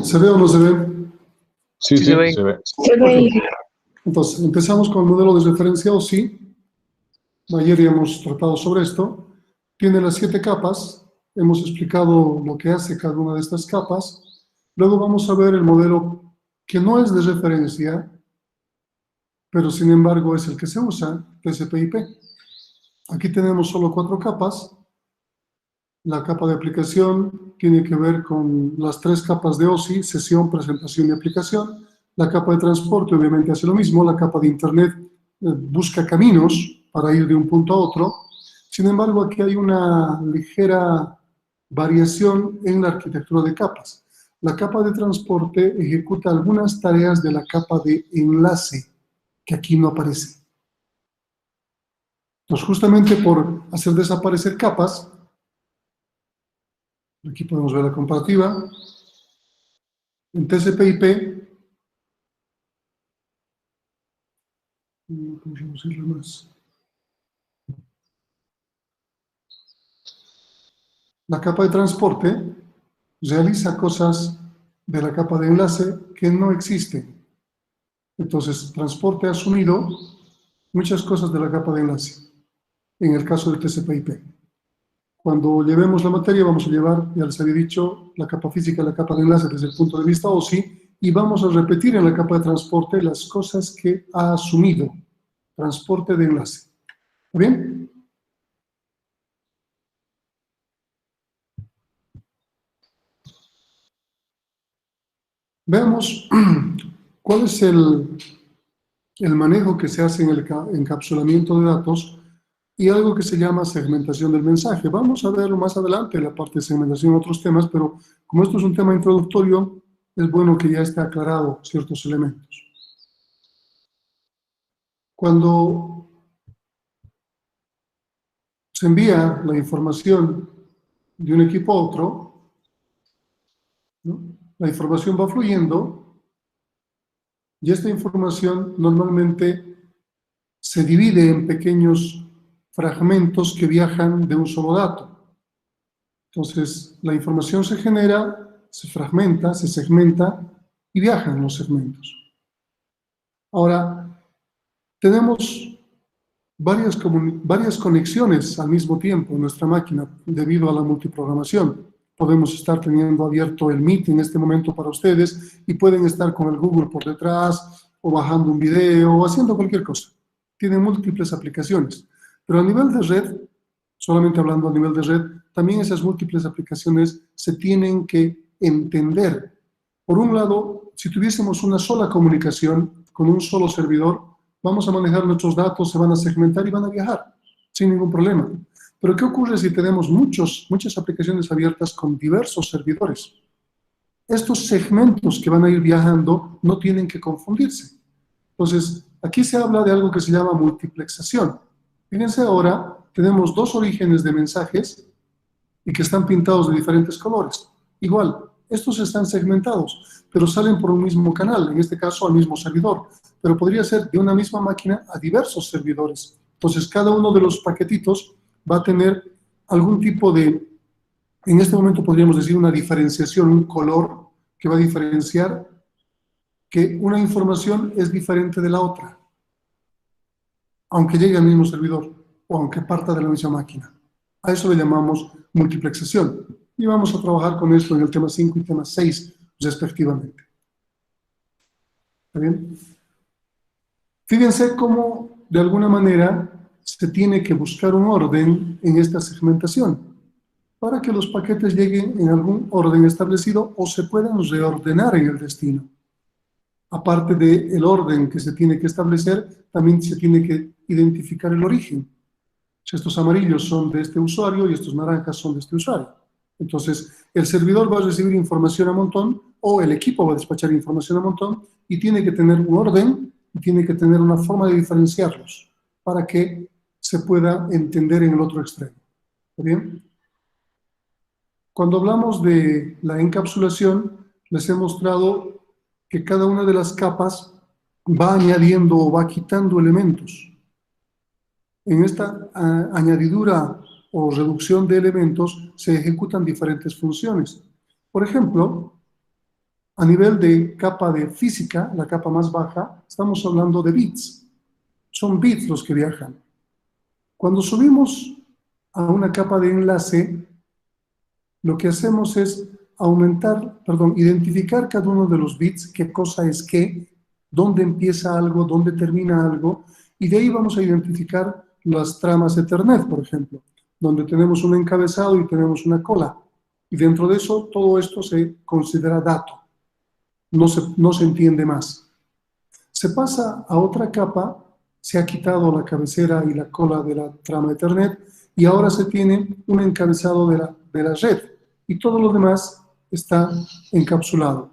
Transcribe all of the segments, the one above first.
¿Se ve o no se ve? Sí, Sí, se ve. se ve. Se ve. Entonces, empezamos con el modelo de referencia OSI. Ayer ya hemos tratado sobre esto. Tiene las 7 capas. Hemos explicado lo que hace cada una de estas capas. Luego vamos a ver el modelo que no es de referencia, pero sin embargo es el que se usa, TCP/IP. Aquí tenemos solo 4 capas. La capa de aplicación tiene que ver con las 3 capas de OSI, sesión, presentación y aplicación. La capa de transporte obviamente hace lo mismo. La capa de Internet busca caminos para ir de un punto a otro. Sin embargo, aquí hay una ligera variación en la arquitectura de capas. La capa de transporte ejecuta algunas tareas de la capa de enlace, que aquí no aparece. Entonces, justamente por hacer desaparecer capas, aquí podemos ver la comparativa, en TCP/IP, vamos a reducirla más. La capa de transporte realiza cosas de la capa de enlace que no existen. Entonces, transporte ha asumido muchas cosas de la capa de enlace, en el caso del TCP/IP. Cuando llevemos la materia, vamos a llevar, ya les había dicho, la capa física, la capa de enlace desde el punto de vista OSI, y vamos a repetir en la capa de transporte las cosas que ha asumido. Transporte de enlace. ¿Está bien? Veamos cuál es el manejo que se hace en el encapsulamiento de datos y algo que se llama segmentación del mensaje. Vamos a verlo más adelante, la parte de segmentación en otros temas, pero como esto es un tema introductorio, es bueno que ya esté aclarado ciertos elementos. Cuando se envía la información de un equipo a otro, ¿no? La información va fluyendo y esta información normalmente se divide en pequeños fragmentos que viajan de un solo dato. Entonces, la información se genera, se fragmenta, se segmenta y viajan los segmentos. Ahora, tenemos varias conexiones al mismo tiempo en nuestra máquina debido a la multiprogramación. Podemos estar teniendo abierto el Meet en este momento para ustedes y pueden estar con el Google por detrás o bajando un video o haciendo cualquier cosa. Tienen múltiples aplicaciones. Pero a nivel de red, solamente hablando a nivel de red, también esas múltiples aplicaciones se tienen que entender. Por un lado, si tuviésemos una sola comunicación con un solo servidor, vamos a manejar nuestros datos, se van a segmentar y van a viajar sin ningún problema. Pero ¿qué ocurre si tenemos muchas aplicaciones abiertas con diversos servidores? Estos segmentos que van a ir viajando no tienen que confundirse. Entonces, aquí se habla de algo que se llama multiplexación. Fíjense ahora, tenemos 2 orígenes de mensajes y que están pintados de diferentes colores. Igual, estos están segmentados, pero salen por un mismo canal, en este caso al mismo servidor. Pero podría ser de una misma máquina a diversos servidores. Entonces, cada uno de los paquetitos va a tener algún tipo de, en este momento podríamos decir una diferenciación, un color que va a diferenciar que una información es diferente de la otra, aunque llegue al mismo servidor o aunque parta de la misma máquina. A eso le llamamos multiplexación. Y vamos a trabajar con esto en el tema 5 y tema 6, respectivamente. ¿Está bien? Fíjense cómo, de alguna manera, se tiene que buscar un orden en esta segmentación para que los paquetes lleguen en algún orden establecido o se puedan reordenar en el destino. Aparte del orden que se tiene que establecer, también se tiene que identificar el origen. Si estos amarillos son de este usuario y estos naranjas son de este usuario. Entonces, el servidor va a recibir información a montón o el equipo va a despachar información a montón y tiene que tener un orden y tiene que tener una forma de diferenciarlos para que se pueda entender en el otro extremo. ¿Está bien? Cuando hablamos de la encapsulación, les he mostrado que cada una de las capas va añadiendo o va quitando elementos. En esta añadidura o reducción de elementos se ejecutan diferentes funciones. Por ejemplo, A nivel de capa de física, la capa más baja, estamos hablando de bits. Son bits los que viajan. Cuando subimos a una capa de enlace, lo que hacemos es identificar cada uno de los bits, qué cosa es qué, dónde empieza algo, dónde termina algo, y de ahí vamos a identificar las tramas Ethernet, por ejemplo, donde tenemos un encabezado y tenemos una cola. Y dentro de eso, todo esto se considera dato. No se entiende más. Se pasa a otra capa, se ha quitado la cabecera y la cola de la trama Ethernet y ahora se tiene un encabezado de la red y todo lo demás está encapsulado.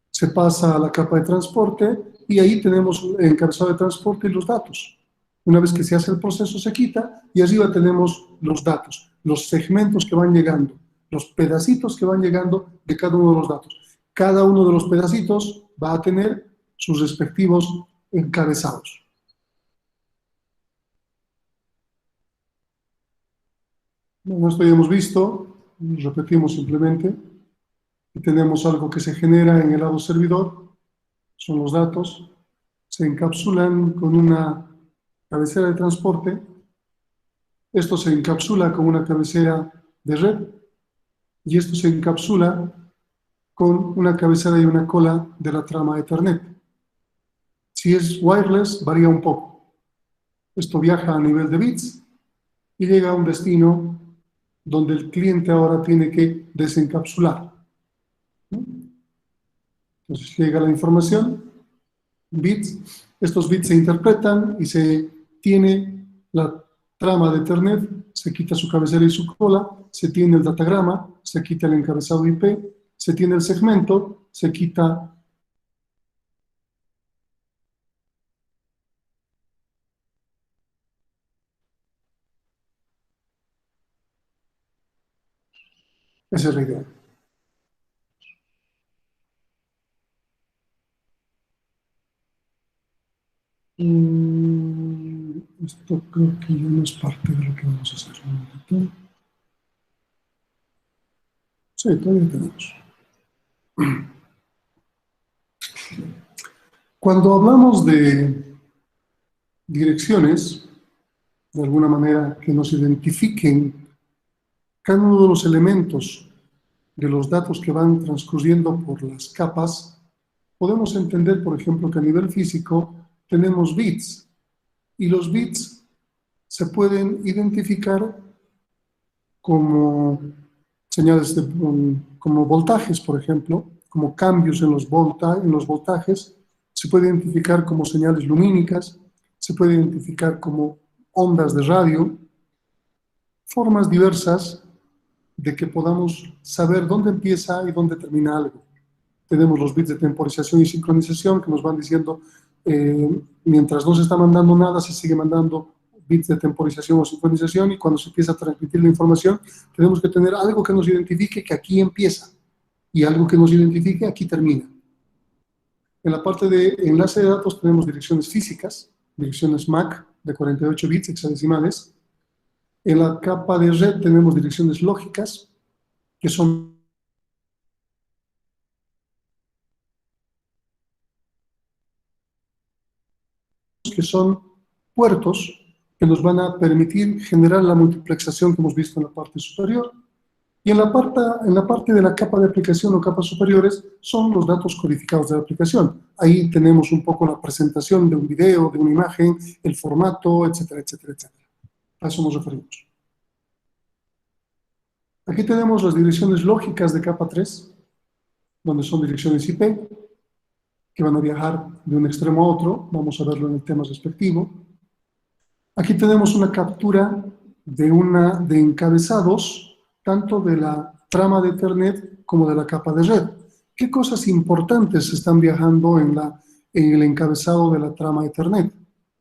Se pasa a la capa de transporte y ahí tenemos el encabezado de transporte y los datos. Una vez que se hace el proceso se quita y arriba tenemos los datos, los segmentos que van llegando, los pedacitos que van llegando de cada uno de los datos. Cada uno de los pedacitos va a tener sus respectivos encabezados. Bueno, esto ya hemos visto, repetimos simplemente, y tenemos algo que se genera en el lado servidor, son los datos, se encapsulan con una cabecera de transporte, esto se encapsula con una cabecera de red, y esto se encapsula con una cabecera y una cola de la trama Ethernet. Si es wireless, varía un poco. Esto viaja a nivel de bits y llega a un destino donde el cliente ahora tiene que desencapsular. Entonces llega la información, bits, estos bits se interpretan y se tiene la trama de Ethernet, se quita su cabecera y su cola, se tiene el datagrama, se quita el encabezado IP, se tiene el segmento, se quita esa es la idea. Esto creo que ya no es parte de lo que vamos a hacer. Sí, todavía tenemos. Cuando hablamos de direcciones, de alguna manera que nos identifiquen cada uno de los elementos de los datos que van transcurriendo por las capas, podemos entender, por ejemplo, que a nivel físico tenemos bits y los bits se pueden identificar como señales como voltajes, por ejemplo, como cambios en los voltajes, se puede identificar como señales lumínicas, se puede identificar como ondas de radio, formas diversas de que podamos saber dónde empieza y dónde termina algo. Tenemos los bits de temporización y sincronización que nos van diciendo, mientras no se está mandando nada, se sigue mandando bits de temporización o sincronización, y cuando se empieza a transmitir la información, tenemos que tener algo que nos identifique que aquí empieza y algo que nos identifique aquí termina. En la parte de enlace de datos tenemos direcciones físicas, direcciones MAC de 48 bits hexadecimales. En la capa de red tenemos direcciones lógicas, que son puertos que nos van a permitir generar la multiplexación que hemos visto en la parte superior. Y en la parte de la capa de aplicación o capas superiores son los datos codificados de la aplicación. Ahí tenemos un poco la presentación de un video, de una imagen, el formato, etcétera, etcétera, etcétera. A eso nos referimos. Aquí tenemos las direcciones lógicas de capa 3, donde son direcciones IP, que van a viajar de un extremo a otro. Vamos a verlo en el tema respectivo. Aquí tenemos una captura de encabezados, tanto de la trama de Ethernet como de la capa de red. ¿Qué cosas importantes están viajando en el encabezado de la trama Ethernet?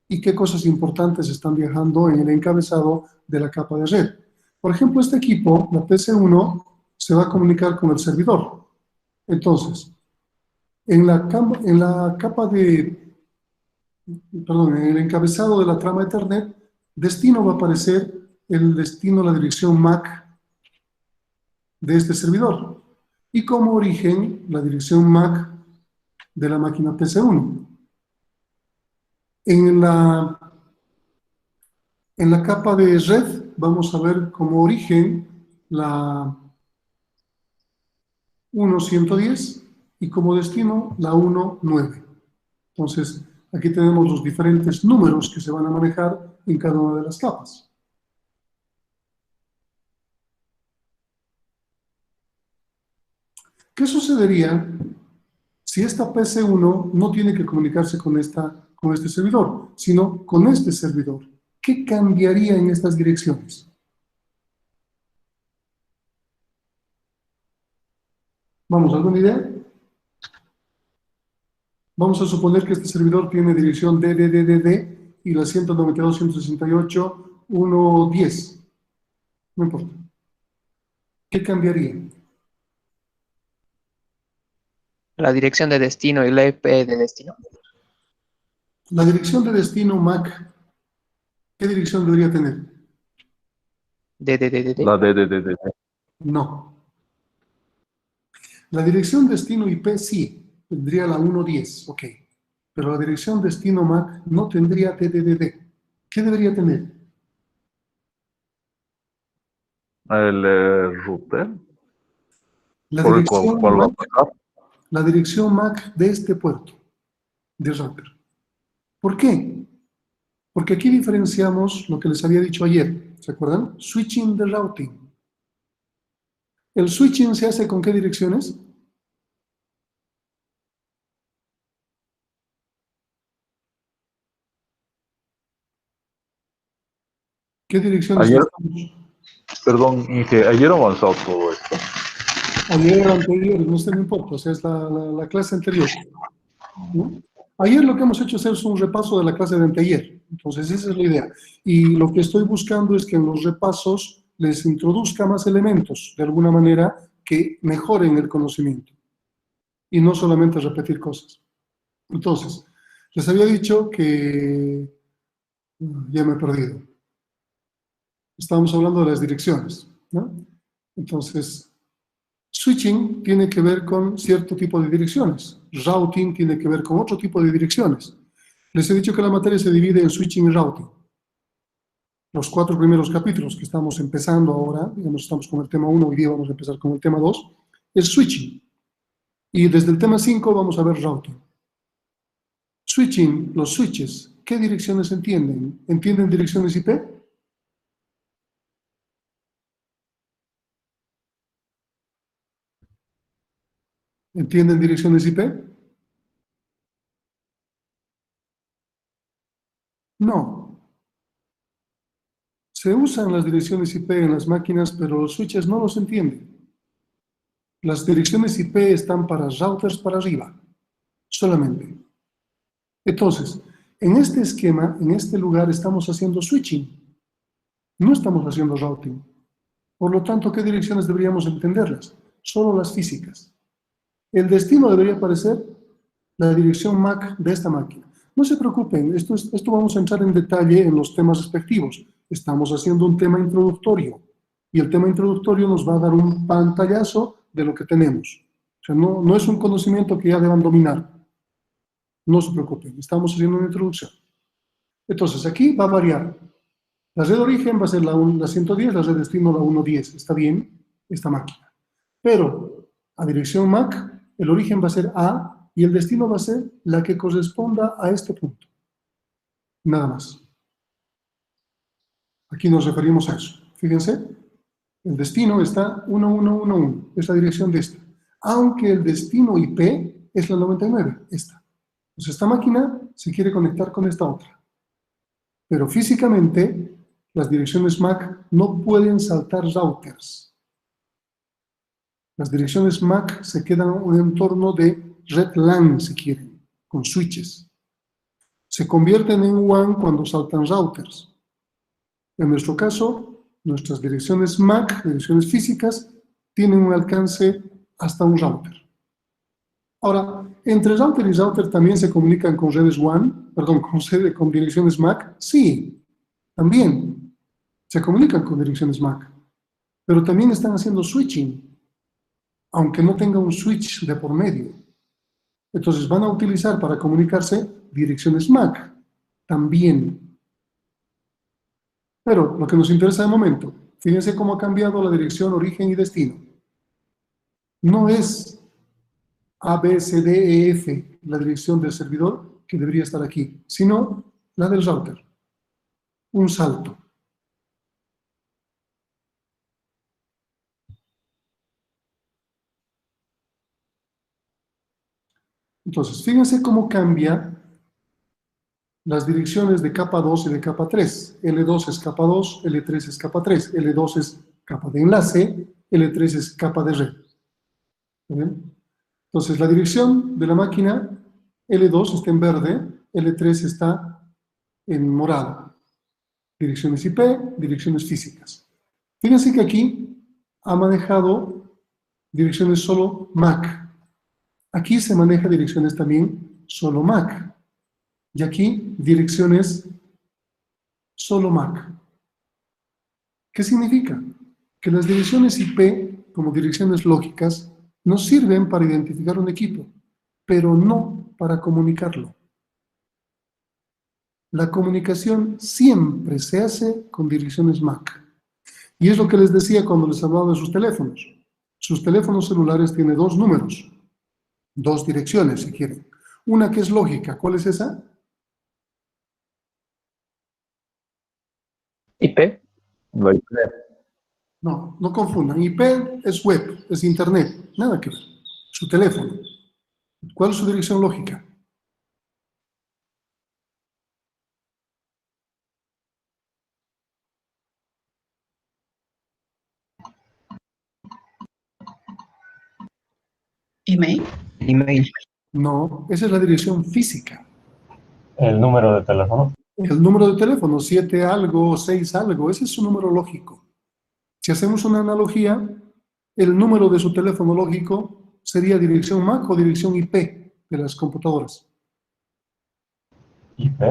¿Y qué cosas importantes están viajando en el encabezado de la capa de red? Por ejemplo, este equipo, la PC1, se va a comunicar con el servidor. Entonces, en el encabezado de la trama Ethernet, destino va a aparecer el destino, la dirección MAC de este servidor. y como origen la dirección MAC de la máquina PC1. En la capa de red vamos a ver como origen la 1.110 y como destino la 1.9. Entonces, aquí tenemos los diferentes números que se van a manejar en cada una de las capas. ¿Qué sucedería si esta PC1 no tiene que comunicarse con este servidor, sino con este servidor? ¿Qué cambiaría en estas direcciones? ¿Vamos, alguna idea? Vamos a suponer que este servidor tiene dirección DDDD y la 192.168.1.10. No importa. ¿Qué cambiaría? La dirección de destino y la IP de destino. La dirección de destino MAC, ¿qué dirección debería tener? DDDD. La DDDD. No. La dirección destino IP sí, tendría la 1.10, ok. Pero la dirección destino MAC no tendría DDDD. ¿Qué debería tener? El router. La ¿Por dirección, cuál va a MAC, pasar? la dirección MAC de este puerto, de router. ¿Por qué? Porque aquí diferenciamos lo que les había dicho ayer, ¿se acuerdan? Switching de routing. ¿El switching se hace con qué direcciones? ¿Qué direcciones Ayer, usamos? perdón, Inge, ayer avanzado todo esto. Ayer, anterior, no importa, o sea, es la clase anterior, ¿no? Ayer lo que hemos hecho es un repaso de la clase de anteayer, entonces esa es la idea. Y lo que estoy buscando es que en los repasos les introduzca más elementos, de alguna manera, que mejoren el conocimiento, y no solamente repetir cosas. Entonces, les había dicho que ya me he perdido. Estábamos hablando de las direcciones, ¿no? Entonces, switching tiene que ver con cierto tipo de direcciones. Routing tiene que ver con otro tipo de direcciones. Les he dicho que la materia se divide en switching y routing. Los 4 primeros capítulos que estamos empezando ahora, digamos, estamos con el tema 1, hoy día vamos a empezar con el tema 2, es switching. Y desde el tema 5 vamos a ver routing. Switching, los switches, ¿qué direcciones entienden? ¿Entienden direcciones IP? ¿Entienden direcciones IP? No. Se usan las direcciones IP en las máquinas, pero los switches no los entienden. Las direcciones IP están para routers para arriba, solamente. Entonces, en este esquema, en este lugar, estamos haciendo switching. No estamos haciendo routing. Por lo tanto, ¿qué direcciones deberíamos entenderlas? Solo las físicas. El destino debería aparecer la dirección MAC de esta máquina. No se preocupen, esto vamos a entrar en detalle en los temas respectivos. Estamos haciendo un tema introductorio y el tema introductorio nos va a dar un pantallazo de lo que tenemos. O sea, no es un conocimiento que ya deban dominar. No se preocupen, estamos haciendo una introducción. Entonces, aquí va a variar. La red de origen va a ser la 110, la red de destino la 110. Está bien esta máquina. Pero a dirección MAC, el origen va a ser A y el destino va a ser la que corresponda a este punto. Nada más. Aquí nos referimos a eso. Fíjense, el destino está 1111, es la dirección de esta. Aunque el destino IP es la 99, esta. Entonces esta máquina se quiere conectar con esta otra. Pero físicamente, las direcciones MAC no pueden saltar routers. Las direcciones MAC se quedan en un entorno de red LAN, si quieren, con switches. Se convierten en WAN cuando saltan routers. En nuestro caso, nuestras direcciones MAC, direcciones físicas, tienen un alcance hasta un router. Ahora, entre router y router también se comunican con redes WAN, perdón, con direcciones MAC. Sí, también se comunican con direcciones MAC, pero también están haciendo switching. aunque no tenga un switch de por medio. Entonces van a utilizar para comunicarse direcciones MAC también. Pero lo que nos interesa de momento, fíjense cómo ha cambiado la dirección origen y destino. No es A, B, C, D, E, F, la dirección del servidor, que debería estar aquí, sino la del router. Un salto. Entonces, fíjense cómo cambia las direcciones de capa 2 y de capa 3. L2 es capa 2, L3 es capa 3, L2 es capa de enlace, L3 es capa de red. ¿Bien? Entonces, la dirección de la máquina L2 está en verde, L3 está en morado. Direcciones IP, direcciones físicas. Fíjense que aquí ha manejado direcciones solo MAC. Aquí se maneja direcciones también solo MAC. Y aquí direcciones solo MAC. ¿Qué significa? Que las direcciones IP, como direcciones lógicas, nos sirven para identificar un equipo, pero no para comunicarlo. La comunicación siempre se hace con direcciones MAC. Y es lo que les decía cuando les hablaba de sus teléfonos. Sus teléfonos celulares tienen dos números, dos direcciones, si quieren. Una que es lógica, ¿cuál es esa? IP. La IP. No, no confundan. IP es web, es internet, nada que ver. Su teléfono. ¿Cuál es su dirección lógica? Email. Email. No, esa es la dirección física. El número de teléfono. El número de teléfono, 7 algo, 6 algo, ese es su número lógico. Si hacemos una analogía, el número de su teléfono lógico sería dirección MAC o dirección IP de las computadoras. IP.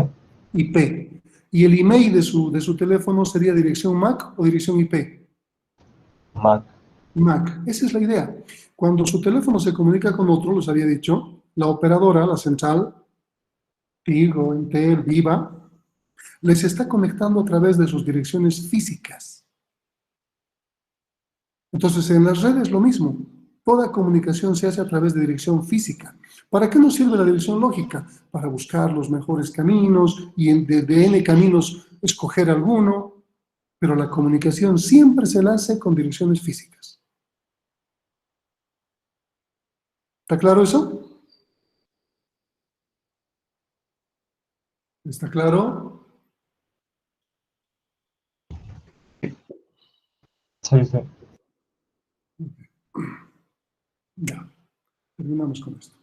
IP. Y el email de su teléfono sería dirección MAC o dirección IP. MAC. MAC. Esa es la idea. Cuando su teléfono se comunica con otro, les había dicho, la operadora, la central, Tigo, Entel, Viva, les está conectando a través de sus direcciones físicas. Entonces, en las redes lo mismo. Toda comunicación se hace a través de dirección física. ¿Para qué nos sirve la dirección lógica? Para buscar los mejores caminos y de N caminos escoger alguno, pero la comunicación siempre se la hace con direcciones físicas. ¿Está claro eso? ¿Está claro? Sí, sí. Ya, terminamos con esto.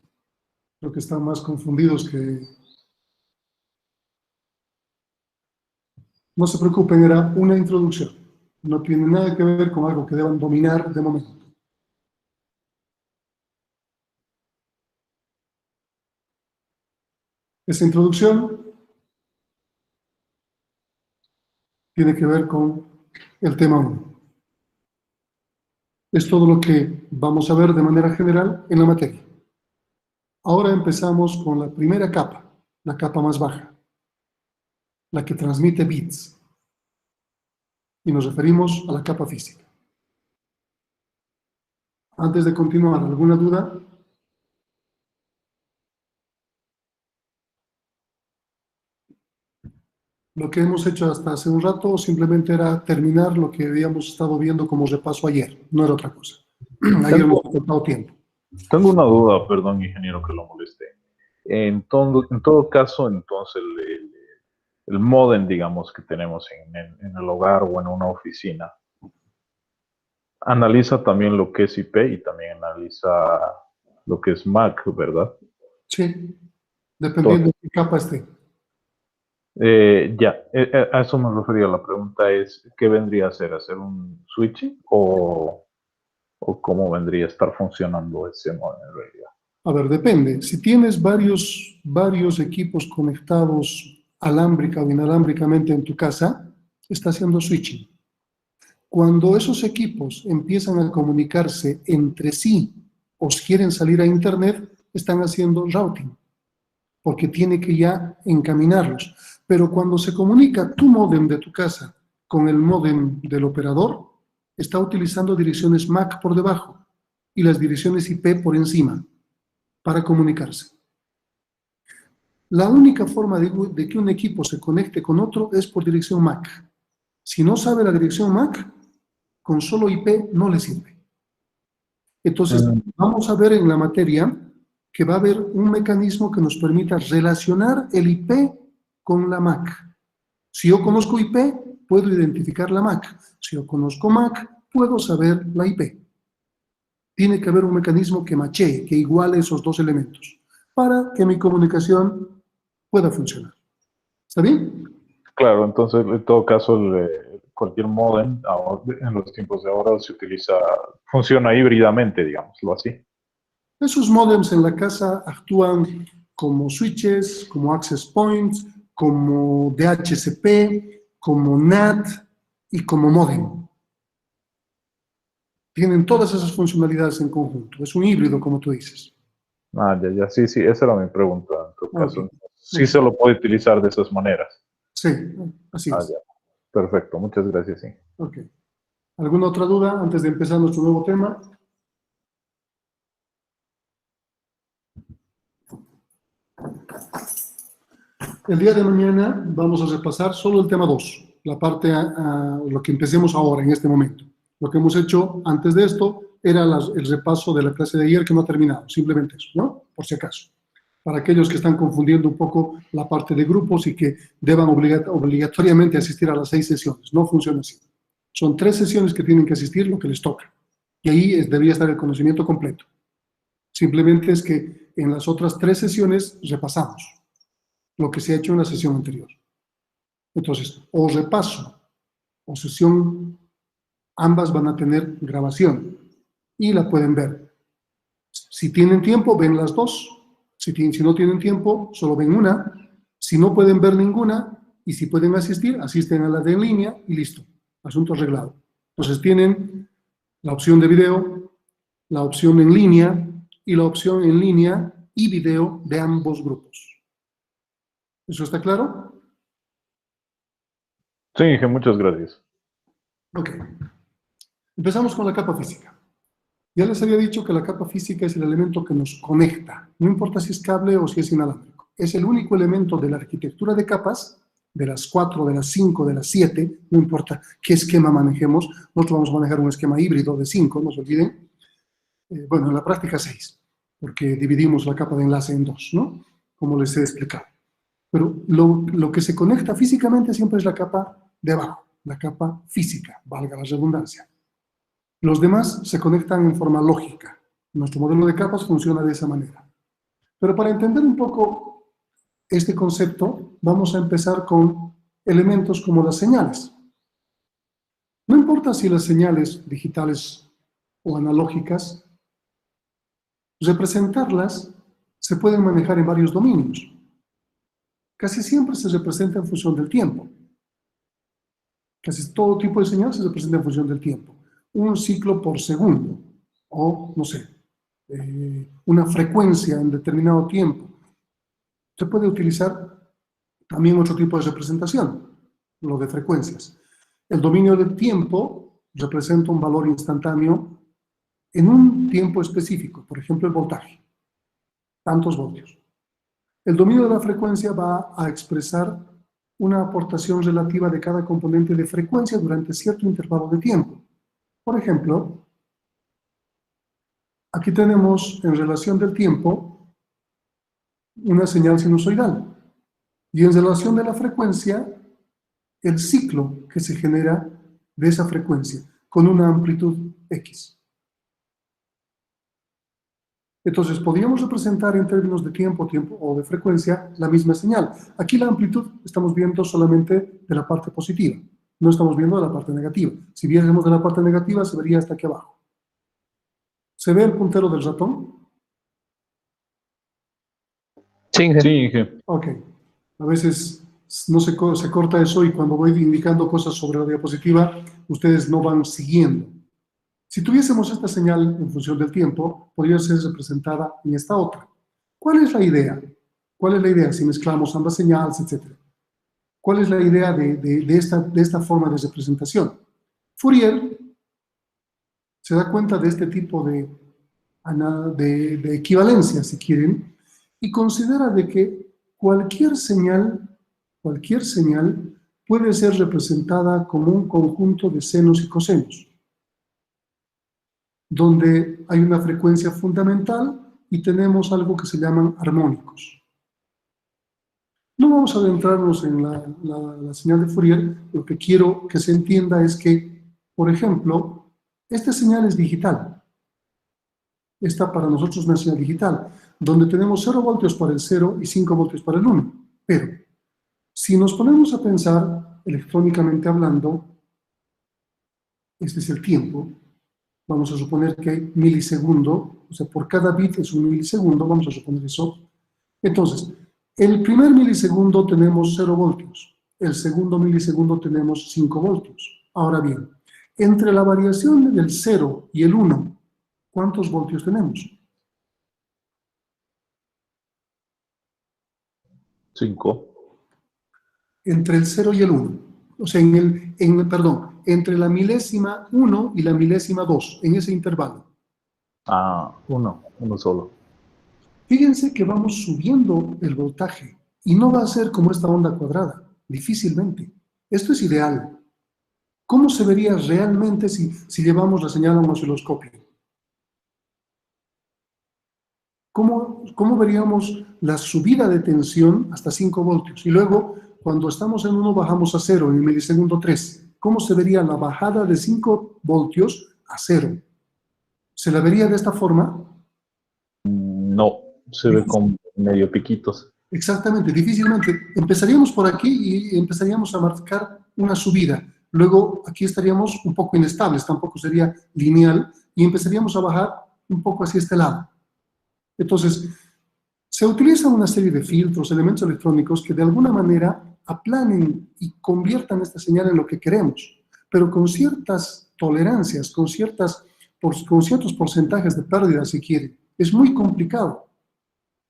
Creo que están más confundidos que... No se preocupen, era una introducción. No tiene nada que ver con algo que deban dominar de momento. Esa introducción tiene que ver con el tema 1. Es todo lo que vamos a ver de manera general en la materia. Ahora empezamos con la primera capa, la capa más baja, la que transmite bits. Y nos referimos a la capa física. Antes de continuar, ¿alguna duda? Lo que hemos hecho hasta hace un rato simplemente era terminar lo que habíamos estado viendo como repaso ayer, no era otra cosa. Ayer nos ha faltado tiempo. Tengo una duda, perdón, ingeniero, que lo moleste. En todo caso, entonces, el módem, digamos, que tenemos en el hogar o en una oficina, analiza también lo que es IP y también analiza lo que es MAC, ¿verdad? Sí, dependiendo de qué capa esté. A eso me refería. La pregunta es, ¿qué vendría a ser? ¿Hacer un switching o cómo vendría a estar funcionando ese módem en realidad? A ver, depende. Si tienes varios equipos conectados alámbrica o inalámbricamente en tu casa, está haciendo switching. Cuando esos equipos empiezan a comunicarse entre sí o quieren salir a Internet, están haciendo routing, porque tiene que ya encaminarlos. Pero cuando se comunica tu módem de tu casa con el módem del operador, está utilizando direcciones MAC por debajo y las direcciones IP por encima para comunicarse. La única forma de que un equipo se conecte con otro es por dirección MAC. Si no sabe la dirección MAC, con solo IP no le sirve. Entonces, vamos a ver en la materia que va a haber un mecanismo que nos permita relacionar el IP con la MAC. Si yo conozco IP, puedo identificar la MAC. Si yo conozco MAC, puedo saber la IP. Tiene que haber un mecanismo que machee, que iguale esos dos elementos, para que mi comunicación pueda funcionar. ¿Está bien? Claro, entonces en todo caso cualquier modem en los tiempos de ahora funciona híbridamente, digámoslo así. Esos modems en la casa actúan como switches, como access points, como DHCP, como NAT y como modem. Tienen todas esas funcionalidades en conjunto. Es un híbrido, como tú dices. Ya, sí, esa era mi pregunta, en todo caso. Ok. Sí se lo puede utilizar de esas maneras. Sí, así es. Ya, perfecto, muchas gracias, sí. Ok. ¿Alguna otra duda antes de empezar nuestro nuevo tema? El día de mañana vamos a repasar solo el tema 2, la parte, lo que empecemos ahora, en este momento. Lo que hemos hecho antes de esto era el repaso de la clase de ayer que no ha terminado, simplemente eso, ¿no? Por si acaso. Para aquellos que están confundiendo un poco la parte de grupos y que deban obligatoriamente asistir a las 6 sesiones. No funciona así. Son 3 sesiones que tienen que asistir, lo que les toca. Y ahí debería estar el conocimiento completo. Simplemente es que en las otras 3 sesiones repasamos lo que se ha hecho en la sesión anterior. Entonces, o repaso o sesión, ambas van a tener grabación y la pueden ver. Si tienen tiempo, ven las dos. Si no tienen tiempo, solo ven una. Si no pueden ver ninguna y si pueden asistir, asisten a la de en línea y listo. Asunto arreglado. Entonces tienen la opción de video, la opción en línea y la opción en línea y video de ambos grupos. ¿Eso está claro? Sí, Inge, muchas gracias. Ok. Empezamos con la capa física. Ya les había dicho que la capa física es el elemento que nos conecta. No importa si es cable o si es inalámbrico. Es el único elemento de la arquitectura de capas, de las 4, de las 5, de las 7, no importa qué esquema manejemos. Nosotros vamos a manejar un esquema híbrido de 5, no se olviden. Bueno, en la práctica 6, porque dividimos la capa de enlace en 2, ¿no? Como les he explicado. Pero lo que se conecta físicamente siempre es la capa de abajo, la capa física, valga la redundancia. Los demás se conectan en forma lógica. Nuestro modelo de capas funciona de esa manera. Pero para entender un poco este concepto, vamos a empezar con elementos como las señales. No importa si las señales digitales o analógicas, representarlas se pueden manejar en varios dominios. Casi siempre se representa en función del tiempo. Casi todo tipo de señal se representa en función del tiempo. Un ciclo por segundo, o, no sé, una frecuencia en determinado tiempo. Se puede utilizar también otro tipo de representación, lo de frecuencias. El dominio del tiempo representa un valor instantáneo en un tiempo específico, por ejemplo el voltaje, tantos voltios. El dominio de la frecuencia va a expresar una aportación relativa de cada componente de frecuencia durante cierto intervalo de tiempo. Por ejemplo, aquí tenemos en relación del tiempo una señal sinusoidal y en relación de la frecuencia el ciclo que se genera de esa frecuencia con una amplitud X. Entonces, podríamos representar en términos de tiempo o de frecuencia la misma señal. Aquí la amplitud estamos viendo solamente de la parte positiva, no estamos viendo de la parte negativa. Si viésemos de la parte negativa, se vería hasta aquí abajo. ¿Se ve el puntero del ratón? Sí, Inge. Sí, Inge. Ok. A veces no se corta eso y cuando voy indicando cosas sobre la diapositiva, ustedes no van siguiendo. Si tuviésemos esta señal en función del tiempo, podría ser representada en esta otra. ¿Cuál es la idea? ¿Cuál es la idea si mezclamos ambas señales, etcétera? ¿Cuál es la idea de esta forma de representación? Fourier se da cuenta de este tipo de equivalencia, si quieren, y considera de que cualquier señal puede ser representada como un conjunto de senos y cosenos, donde hay una frecuencia fundamental y tenemos algo que se llaman armónicos. No vamos a adentrarnos en la señal de Fourier. Lo que quiero que se entienda es que, por ejemplo, esta señal es digital. Esta para nosotros es una señal digital, donde tenemos 0 voltios para el 0 y 5 voltios para el 1. Pero, si nos ponemos a pensar, electrónicamente hablando, este es el tiempo. Vamos a suponer que hay milisegundo, o sea, por cada bit es un milisegundo, vamos a suponer eso. Entonces, el primer milisegundo tenemos 0 voltios, el segundo milisegundo tenemos 5 voltios. Ahora bien, entre la variación del 0 y el 1, ¿cuántos voltios tenemos? 5. Entre el 0 y el 1. O sea, entre la milésima 1 y la milésima 2, en ese intervalo. Uno solo. Fíjense que vamos subiendo el voltaje y no va a ser como esta onda cuadrada, difícilmente. Esto es ideal. ¿Cómo se vería realmente si llevamos la señal a un osciloscopio? ¿Cómo veríamos la subida de tensión hasta 5 voltios? Y luego, cuando estamos en 1, bajamos a 0, en el milisegundo 3. ¿Cómo se vería la bajada de 5 voltios a 0? ¿Se la vería de esta forma? No, se ve con medio piquitos. Exactamente, difícilmente. Empezaríamos por aquí y empezaríamos a marcar una subida. Luego aquí estaríamos un poco inestables, tampoco sería lineal, y empezaríamos a bajar un poco hacia este lado. Entonces, se utilizan una serie de filtros, elementos electrónicos que de alguna manera aplanen y conviertan esta señal en lo que queremos, pero con ciertas tolerancias, con ciertos porcentajes de pérdida, si quiere. Es muy complicado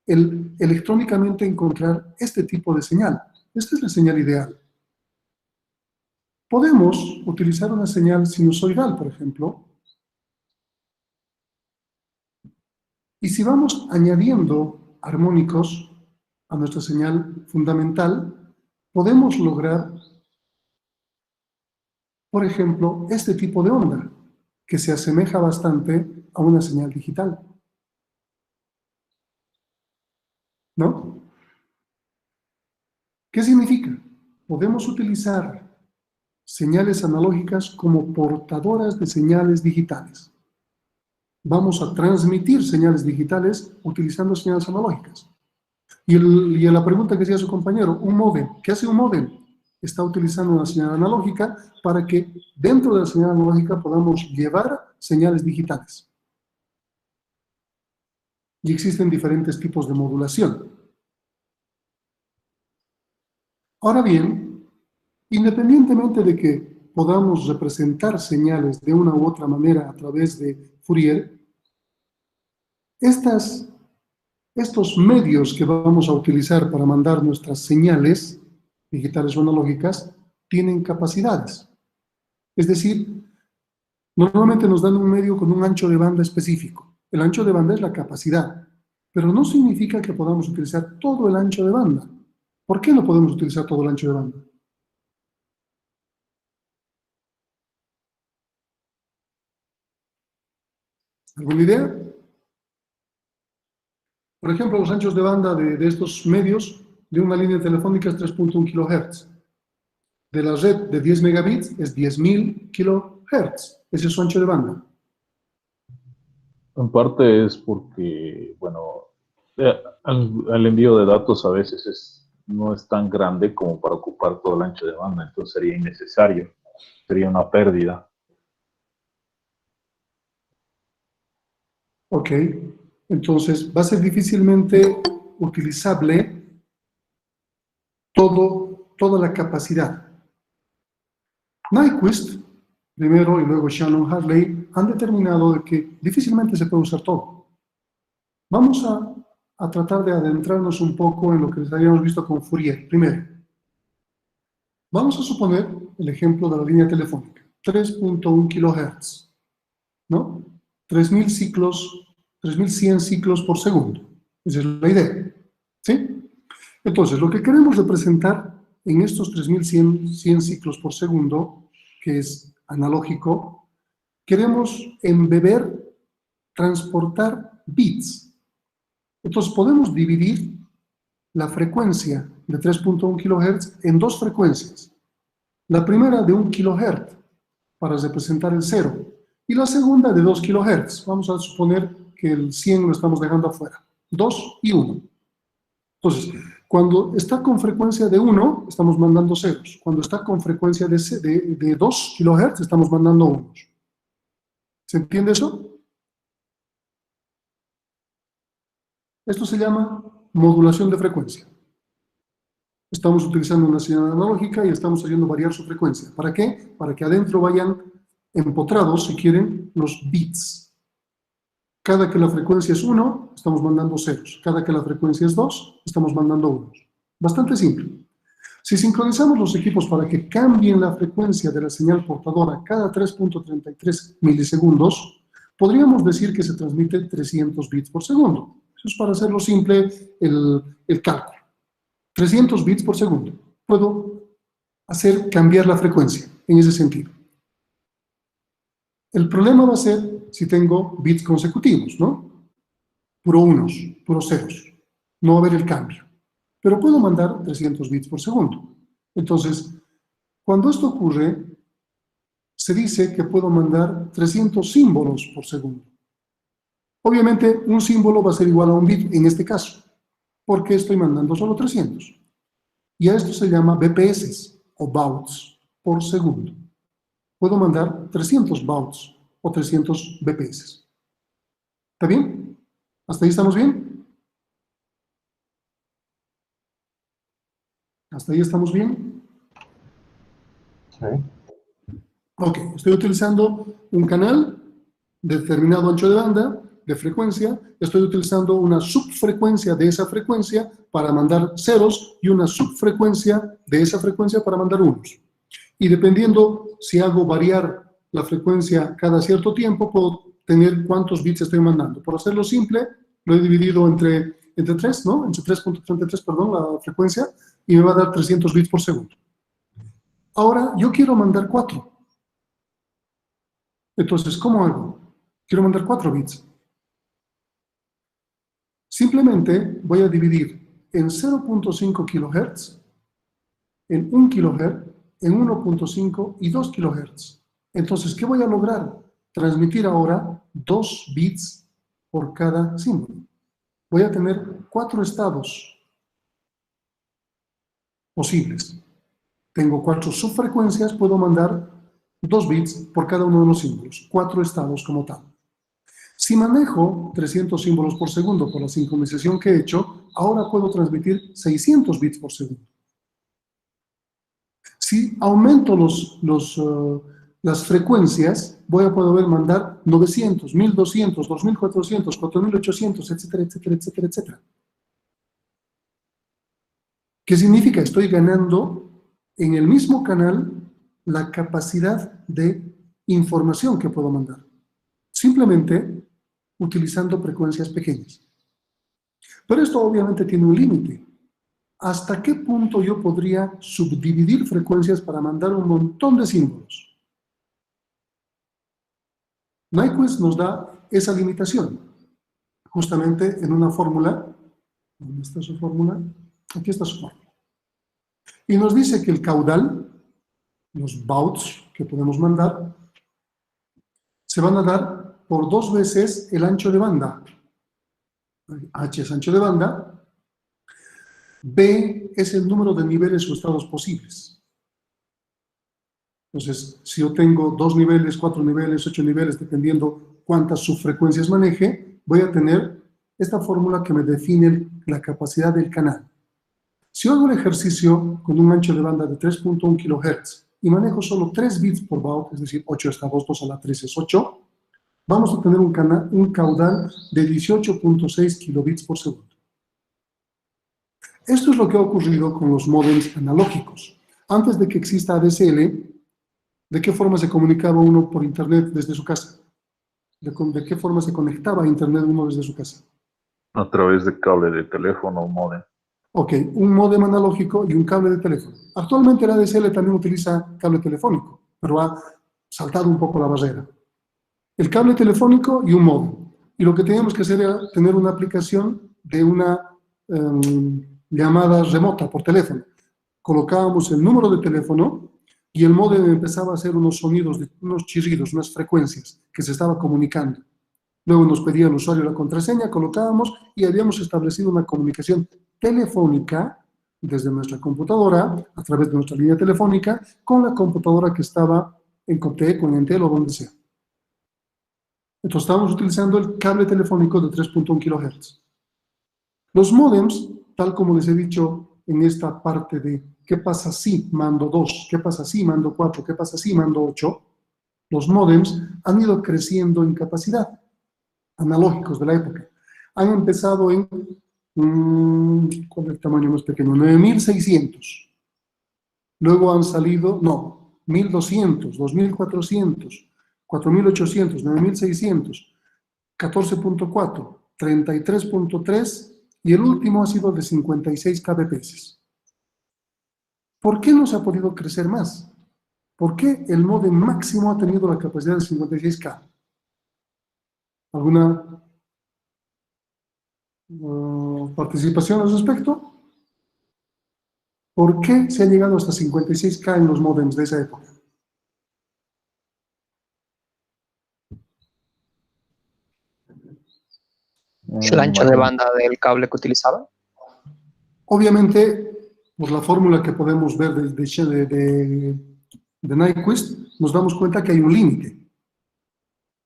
electrónicamente encontrar este tipo de señal. Esta es la señal ideal. Podemos utilizar una señal sinusoidal, por ejemplo, y si vamos añadiendo armónicos a nuestra señal fundamental, podemos lograr, por ejemplo, este tipo de onda, que se asemeja bastante a una señal digital. ¿No? ¿Qué significa? Podemos utilizar señales analógicas como portadoras de señales digitales. Vamos a transmitir señales digitales utilizando señales analógicas. Y la pregunta que hacía su compañero, un módem. ¿Qué hace un módem? Está utilizando una señal analógica para que dentro de la señal analógica podamos llevar señales digitales. Y existen diferentes tipos de modulación. Ahora bien, independientemente de que podamos representar señales de una u otra manera a través de Fourier, estos medios que vamos a utilizar para mandar nuestras señales digitales o analógicas tienen capacidades. Es decir, normalmente nos dan un medio con un ancho de banda específico. El ancho de banda es la capacidad, pero no significa que podamos utilizar todo el ancho de banda. ¿Por qué no podemos utilizar todo el ancho de banda? ¿Alguna idea? Por ejemplo, los anchos de banda de estos medios de una línea telefónica es 3.1 kHz. De la red de 10 megabits es 10.000 kHz. Ese es su ancho de banda. En parte es porque, bueno, el envío de datos a veces no es tan grande como para ocupar todo el ancho de banda, entonces sería innecesario, sería una pérdida. Ok, entonces va a ser difícilmente utilizable todo toda la capacidad. Nyquist, primero y luego Shannon Hartley, han determinado de que difícilmente se puede usar todo. Vamos a tratar de adentrarnos un poco en lo que habíamos visto con Fourier. Primero, vamos a suponer el ejemplo de la línea telefónica, 3.1 kHz, ¿no? 3.000 ciclos, 3.100 ciclos por segundo. Esa es la idea, ¿sí? Entonces, lo que queremos representar en estos 3.100 ciclos por segundo, que es analógico, queremos embeber, transportar bits. Entonces, podemos dividir la frecuencia de 3.1 kHz en dos frecuencias. La primera de 1 kHz para representar el 0 y la segunda de 2 kHz. Vamos a suponer que el 100 lo estamos dejando afuera. 2 y 1. Entonces, cuando está con frecuencia de 1, estamos mandando ceros. Cuando está con frecuencia de 2 kHz, estamos mandando unos. ¿Se entiende eso? Esto se llama modulación de frecuencia. Estamos utilizando una señal analógica y estamos haciendo variar su frecuencia. ¿Para qué? Para que adentro vayan empotrados, si quieren, los bits. Cada que la frecuencia es 1, estamos mandando ceros. Cada que la frecuencia es 2, estamos mandando unos. Bastante simple. Si sincronizamos los equipos para que cambien la frecuencia de la señal portadora cada 3.33 milisegundos, podríamos decir que se transmite 300 bits por segundo. Eso es para hacerlo simple el cálculo. 300 bits por segundo. Puedo hacer cambiar la frecuencia en ese sentido. El problema va a ser si tengo bits consecutivos, ¿no? Puro unos, puros ceros. No va a haber el cambio. Pero puedo mandar 300 bits por segundo. Entonces, cuando esto ocurre, se dice que puedo mandar 300 símbolos por segundo. Obviamente, un símbolo va a ser igual a un bit en este caso, porque estoy mandando solo 300. Y a esto se llama BPS, o bauts, por segundo. Puedo mandar 300 bauts, o 300 BPS. ¿Está bien? ¿Hasta ahí estamos bien? ¿Hasta ahí estamos bien? Sí. Ok, estoy utilizando un canal de determinado ancho de banda, de frecuencia, estoy utilizando una subfrecuencia de esa frecuencia para mandar ceros y una subfrecuencia de esa frecuencia para mandar unos. Y dependiendo si hago variar la frecuencia cada cierto tiempo, puedo tener cuántos bits estoy mandando. Por hacerlo simple, lo he dividido entre 3, ¿no? Entre 3.33, perdón, la frecuencia, y me va a dar 300 bits por segundo. Ahora, yo quiero mandar 4. Entonces, ¿cómo hago? Quiero mandar 4 bits. Simplemente voy a dividir en 0.5 kHz, en 1 kHz, en 1.5 y 2 kHz. Entonces, ¿qué voy a lograr? Transmitir ahora 2 bits por cada símbolo. Voy a tener 4 estados posibles. Tengo 4 subfrecuencias, puedo mandar 2 bits por cada uno de los símbolos. 4 estados como tal. Si manejo 300 símbolos por segundo por la sincronización que he hecho, ahora puedo transmitir 600 bits por segundo. Si aumento las frecuencias, voy a poder mandar 900, 1200, 2400, 4800, etcétera, etcétera, etcétera, etcétera. ¿Qué significa? Estoy ganando en el mismo canal la capacidad de información que puedo mandar. Simplemente utilizando frecuencias pequeñas. Pero esto obviamente tiene un límite. ¿Hasta qué punto yo podría subdividir frecuencias para mandar un montón de símbolos? Nyquist nos da esa limitación, justamente en una fórmula. ¿Dónde está su fórmula? Aquí está su fórmula. Y nos dice que el caudal, los bauts que podemos mandar, se van a dar por 2 veces el ancho de banda. H es ancho de banda. B es el número de niveles o estados posibles. Entonces, si yo tengo 2 niveles, 4 niveles, 8 niveles, dependiendo cuántas subfrecuencias maneje, voy a tener esta fórmula que me define la capacidad del canal. Si hago el ejercicio con un ancho de banda de 3.1 kHz y manejo solo 3 bits por baud, es decir, 8 hasta 2 a la 3 es 8, vamos a tener un caudal de 18.6 kilobits por segundo. Esto es lo que ha ocurrido con los módems analógicos. Antes de que exista ADSL, ¿de qué forma se comunicaba uno por Internet desde su casa? ¿De qué forma se conectaba a Internet uno desde su casa? A través de cable de teléfono o módem. Ok, un módem analógico y un cable de teléfono. Actualmente la ADSL también utiliza cable telefónico, pero ha saltado un poco la barrera. El cable telefónico y un módem. Y lo que teníamos que hacer era tener una aplicación de una llamada remota por teléfono. Colocábamos el número de teléfono y el módem empezaba a hacer unos sonidos, unos chirridos, unas frecuencias que se estaba comunicando. Luego nos pedía el usuario la contraseña, colocábamos y habíamos establecido una comunicación telefónica desde nuestra computadora, a través de nuestra línea telefónica, con la computadora que estaba en Coptec, en Entel o donde sea. Entonces estábamos utilizando el cable telefónico de 3.1 kHz. Los módems, tal como les he dicho en esta parte de qué pasa si mando 2, qué pasa si mando 4, qué pasa si mando 8, los módems han ido creciendo en capacidad, analógicos de la época. Han empezado en, ¿cuál es el tamaño más pequeño? 9600. Luego han salido, 1200, 2400, 4800, 9600, 14.4, 33.3 y el último ha sido de 56 kbps. ¿Por qué no se ha podido crecer más? ¿Por qué el módem máximo ha tenido la capacidad de 56K? ¿Alguna participación al respecto? ¿Por qué se ha llegado hasta 56K en los módems de esa época? ¿El ancho de banda del cable que utilizaban? Obviamente, por la fórmula que podemos ver de Nyquist, nos damos cuenta que hay un límite.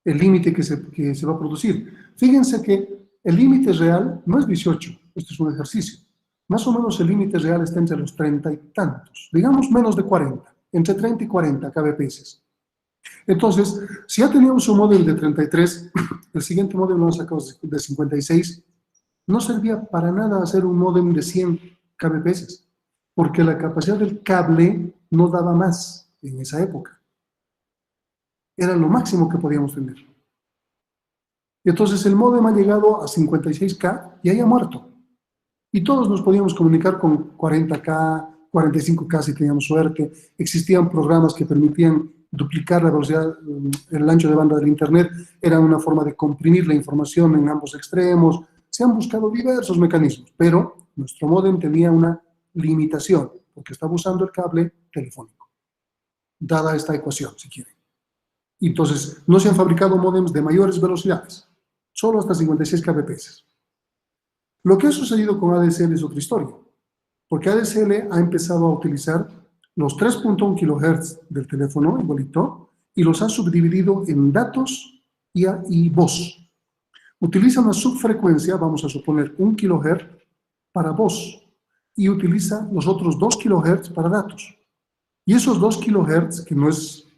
El límite que se va a producir. Fíjense que el límite real no es 18, esto es un ejercicio. Más o menos el límite real está entre los 30 y tantos, digamos menos de 40, entre 30 y 40 kbps. Entonces, si ya teníamos un módem de 33, el siguiente módem lo han sacado de 56, no servía para nada hacer un módem de 100 kbps, porque la capacidad del cable no daba más en esa época. Era lo máximo que podíamos tener. Entonces el módem ha llegado a 56K y ahí ha muerto. Y todos nos podíamos comunicar con 40K, 45K si teníamos suerte. Existían programas que permitían duplicar la velocidad, el ancho de banda del Internet. Era una forma de comprimir la información en ambos extremos. Se han buscado diversos mecanismos, pero nuestro módem tenía una limitación, porque estaba usando el cable telefónico, dada esta ecuación, si quieren. Entonces, no se han fabricado módems de mayores velocidades, solo hasta 56 kbps. Lo que ha sucedido con ADSL es otra historia, porque ADSL ha empezado a utilizar los 3.1 kHz del teléfono, igualito, y los ha subdividido en datos y voz. Utiliza una subfrecuencia, vamos a suponer 1 kHz para voz, y utiliza los otros 2 kHz para datos. Y esos 2 kHz,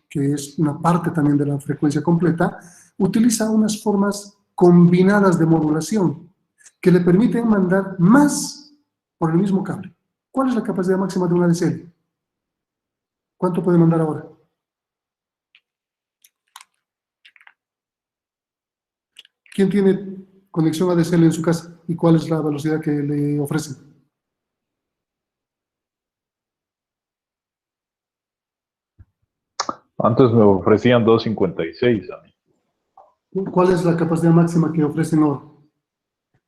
que es una parte también de la frecuencia completa, utiliza unas formas combinadas de modulación que le permiten mandar más por el mismo cable. ¿Cuál es la capacidad máxima de una ADSL? ¿Cuánto puede mandar ahora? ¿Quién tiene conexión ADSL en su casa? ¿Y cuál es la velocidad que le ofrecen? Antes me ofrecían 256 a mí. ¿Cuál es la capacidad máxima que ofrecen ahora?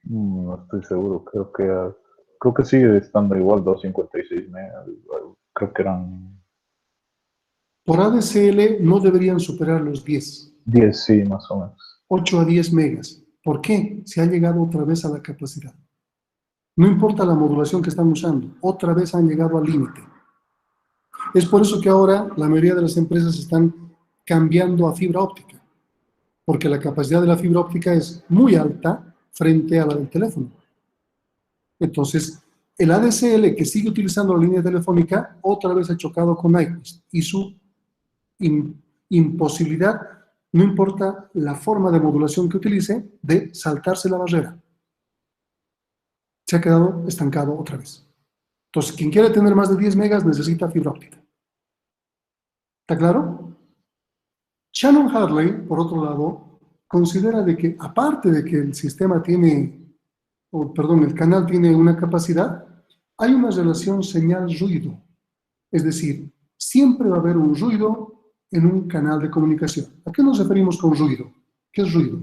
No estoy seguro, creo que sigue estando igual, 256 megas, creo que eran Por ADSL no deberían superar los 10. 10, sí, más o menos. 8 a 10 megas. ¿Por qué? Se ha llegado otra vez a la capacidad. No importa la modulación que están usando, otra vez han llegado al límite. Es por eso que ahora la mayoría de las empresas están cambiando a fibra óptica, porque la capacidad de la fibra óptica es muy alta frente a la del teléfono. Entonces, el ADSL que sigue utilizando la línea telefónica otra vez ha chocado con Nyquist y su imposibilidad, no importa la forma de modulación que utilice, de saltarse la barrera. Se ha quedado estancado otra vez. Entonces, quien quiere tener más de 10 megas necesita fibra óptica. ¿Está claro? Shannon Hartley, por otro lado, considera de que, aparte de que el sistema tiene, el canal tiene una capacidad, hay una relación señal-ruido. Es decir, siempre va a haber un ruido en un canal de comunicación. ¿A qué nos referimos con ruido? ¿Qué es ruido?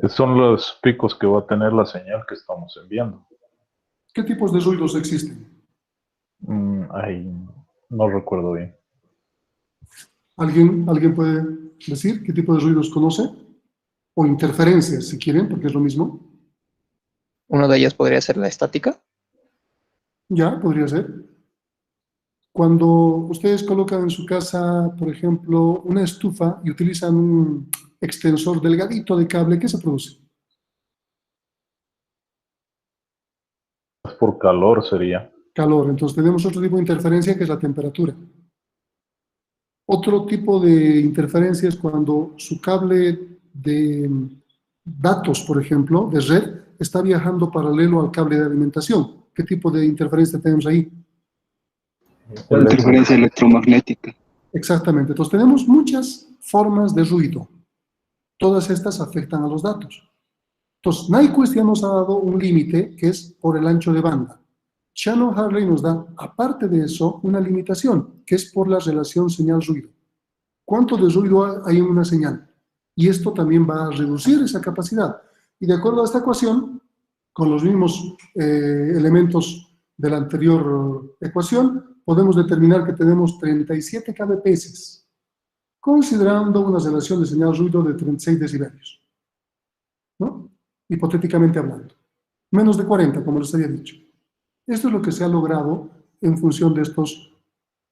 Son los picos que va a tener la señal que estamos enviando. ¿Qué tipos de ruidos existen? Ay, no recuerdo bien. ¿Alguien puede decir qué tipo de ruidos conoce? O interferencias, si quieren, porque es lo mismo. Uno de ellos podría ser la estática. Ya, podría ser. Cuando ustedes colocan en su casa, por ejemplo, una estufa y utilizan un extensor delgadito de cable, ¿qué se produce? Por calor sería. Calor. Entonces tenemos otro tipo de interferencia que es la temperatura. Otro tipo de interferencia es cuando su cable de datos, por ejemplo, de red, está viajando paralelo al cable de alimentación. ¿Qué tipo de interferencia tenemos ahí? Interferencia electromagnética. Exactamente. Entonces tenemos muchas formas de ruido. Todas estas afectan a los datos. Entonces, Nyquist ya nos ha dado un límite que es por el ancho de banda. Shannon Hartley nos da, aparte de eso, una limitación, que es por la relación señal-ruido. ¿Cuánto de ruido hay en una señal? Y esto también va a reducir esa capacidad. Y de acuerdo a esta ecuación, con los mismos elementos de la anterior ecuación, podemos determinar que tenemos 37 kbps, considerando una relación de señal-ruido de 36 decibelios, ¿no? Hipotéticamente hablando. Menos de 40, como les había dicho. Esto es lo que se ha logrado en función de estos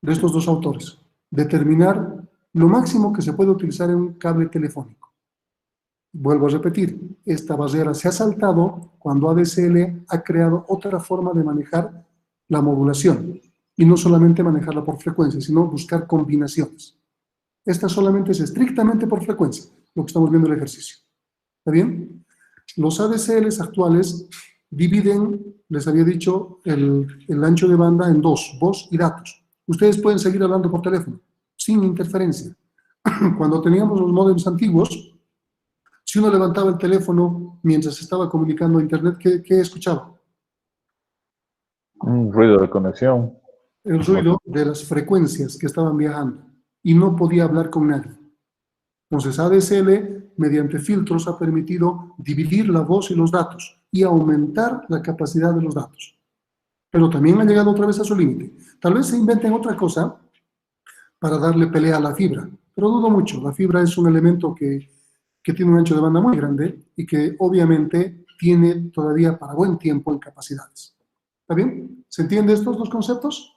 dos autores. Determinar lo máximo que se puede utilizar en un cable telefónico. Vuelvo a repetir, esta barrera se ha saltado cuando ADSL ha creado otra forma de manejar la modulación. Y no solamente manejarla por frecuencia, sino buscar combinaciones. Esta solamente es estrictamente por frecuencia, lo que estamos viendo en el ejercicio. ¿Está bien? Los ADSLs actuales dividen, les había dicho, el ancho de banda en dos, voz y datos. Ustedes pueden seguir hablando por teléfono, sin interferencia. Cuando teníamos los módems antiguos, si uno levantaba el teléfono mientras estaba comunicando a internet, ¿qué escuchaba? Un ruido de conexión. El ruido de las frecuencias que estaban viajando y no podía hablar con nadie. Entonces ADSL, mediante filtros, ha permitido dividir la voz y los datos y aumentar la capacidad de los datos. Pero también ha llegado otra vez a su límite. Tal vez se inventen otra cosa para darle pelea a la fibra, pero dudo mucho. La fibra es un elemento que tiene un ancho de banda muy grande y que obviamente tiene todavía para buen tiempo en capacidades. ¿Está bien? ¿Se entiende estos dos conceptos?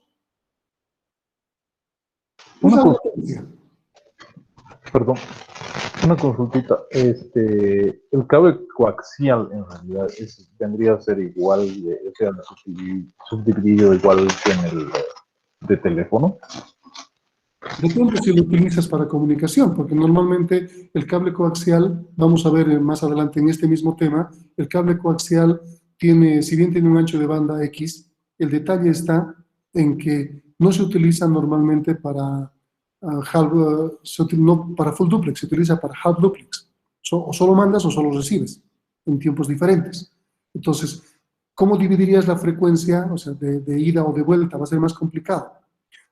Perdón, una consultita. El cable coaxial en realidad vendría a ser igual, o sea, subdividido igual que en el de teléfono. Depende si lo utilizas para comunicación, porque normalmente el cable coaxial, vamos a ver más adelante en este mismo tema, el cable coaxial tiene, si bien tiene un ancho de banda X, el detalle está en que no se utiliza normalmente para no para full duplex, se utiliza para half duplex. O solo mandas o solo recibes en tiempos diferentes. Entonces, ¿cómo dividirías la frecuencia, o sea, de ida o de vuelta? Va a ser más complicado.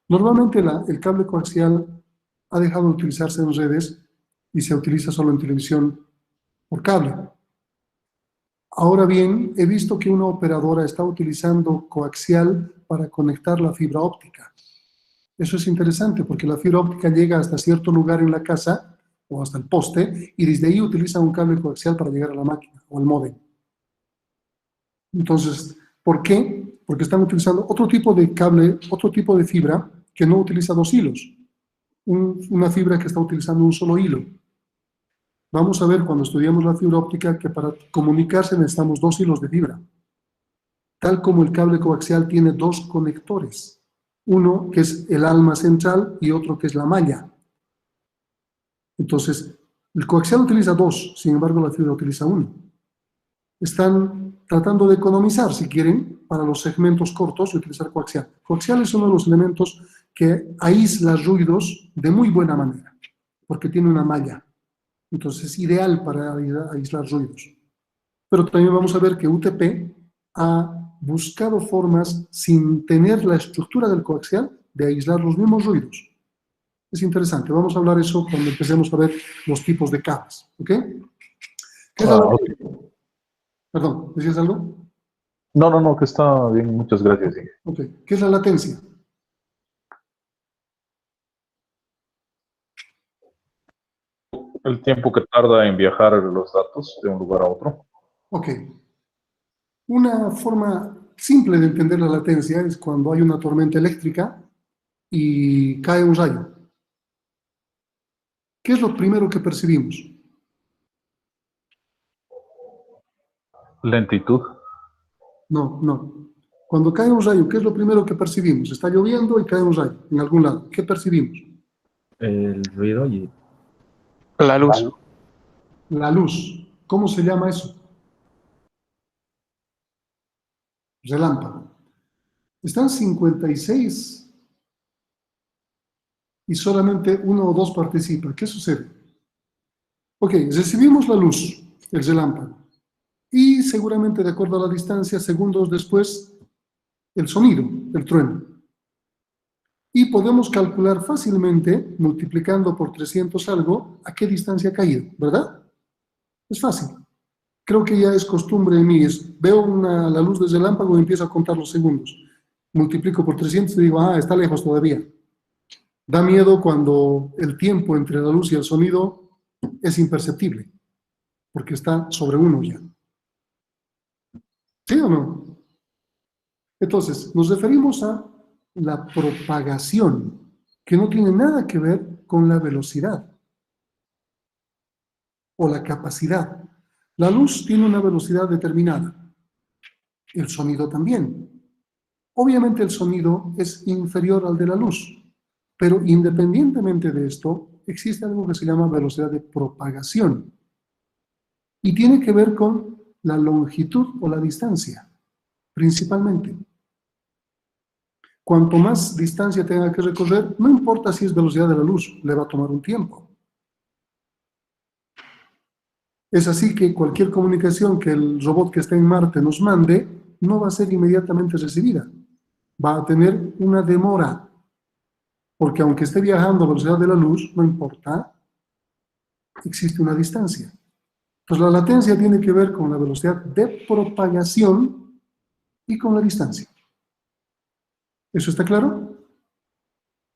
Normalmente el cable coaxial ha dejado de utilizarse en redes y se utiliza solo en televisión por cable. Ahora bien, he visto que una operadora está utilizando coaxial para conectar la fibra óptica. Eso es interesante porque la fibra óptica llega hasta cierto lugar en la casa o hasta el poste y desde ahí utiliza un cable coaxial para llegar a la máquina o al módem. Entonces, ¿por qué? Porque están utilizando otro tipo de cable, otro tipo de fibra que no utiliza dos hilos. Una fibra que está utilizando un solo hilo. Vamos a ver cuando estudiamos la fibra óptica que para comunicarse necesitamos dos hilos de fibra, tal como el cable coaxial tiene dos conectores, uno que es el alma central y otro que es la malla. Entonces, el coaxial utiliza dos, sin embargo la fibra utiliza uno. Están tratando de economizar, si quieren, para los segmentos cortos y utilizar coaxial. Coaxial es uno de los elementos que aísla ruidos de muy buena manera, porque tiene una malla. Entonces es ideal para aislar ruidos. Pero también vamos a ver que UTP ha buscado formas, sin tener la estructura del coaxial, de aislar los mismos ruidos. Es interesante, vamos a hablar eso cuando empecemos a ver los tipos de cables. ¿Ok? ¿Qué es la latencia? Perdón, ¿decías algo? No, que está bien, muchas gracias. Sí. Ok, ¿qué es la latencia? El tiempo que tarda en viajar los datos de un lugar a otro. Ok. Una forma simple de entender la latencia es cuando hay una tormenta eléctrica y cae un rayo. ¿Qué es lo primero que percibimos? Lentitud. No. Cuando cae un rayo, ¿qué es lo primero que percibimos? Está lloviendo y cae un rayo en algún lado. ¿Qué percibimos? El ruido y La luz. La luz. ¿Cómo se llama eso? Relámpago. Están 56 y solamente uno o dos participan. ¿Qué sucede? Ok, recibimos la luz, el relámpago, y seguramente de acuerdo a la distancia, segundos después, el sonido, el trueno. Y podemos calcular fácilmente, multiplicando por 300 algo, a qué distancia ha caído, ¿verdad? Es fácil. Creo que ya es costumbre en mí, veo la luz del relámpago y empiezo a contar los segundos. Multiplico por 300 y digo, está lejos todavía. Da miedo cuando el tiempo entre la luz y el sonido es imperceptible, porque está sobre uno ya. ¿Sí o no? Entonces, nos referimos a la propagación, que no tiene nada que ver con la velocidad o la capacidad. La luz tiene una velocidad determinada, el sonido también. Obviamente el sonido es inferior al de la luz, pero independientemente de esto, existe algo que se llama velocidad de propagación y tiene que ver con la longitud o la distancia, principalmente. Cuanto más distancia tenga que recorrer, no importa si es velocidad de la luz, le va a tomar un tiempo. Es así que cualquier comunicación que el robot que está en Marte nos mande, no va a ser inmediatamente recibida. Va a tener una demora, porque aunque esté viajando a velocidad de la luz, no importa, existe una distancia. Pues la latencia tiene que ver con la velocidad de propagación y con la distancia. ¿Eso está claro?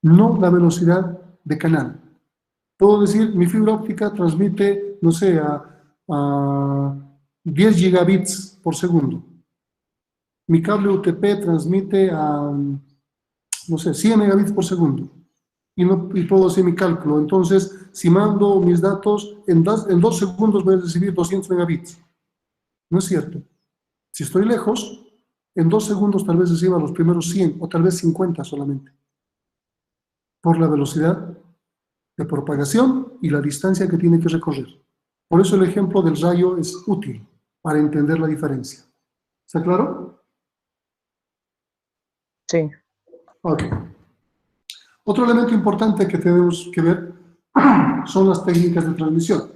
No la velocidad de canal. Puedo decir, mi fibra óptica transmite, no sé, a 10 gigabits por segundo. Mi cable UTP transmite a, no sé, 100 megabits por segundo. Y puedo hacer mi cálculo. Entonces, si mando mis datos, en 2 segundos voy a recibir 200 megabits. No es cierto. Si estoy lejos, en 2 segundos tal vez reciba los primeros 100 o tal vez 50 solamente. Por la velocidad de propagación y la distancia que tiene que recorrer. Por eso el ejemplo del rayo es útil para entender la diferencia. ¿Está claro? Sí. Ok. Otro elemento importante que tenemos que ver son las técnicas de transmisión.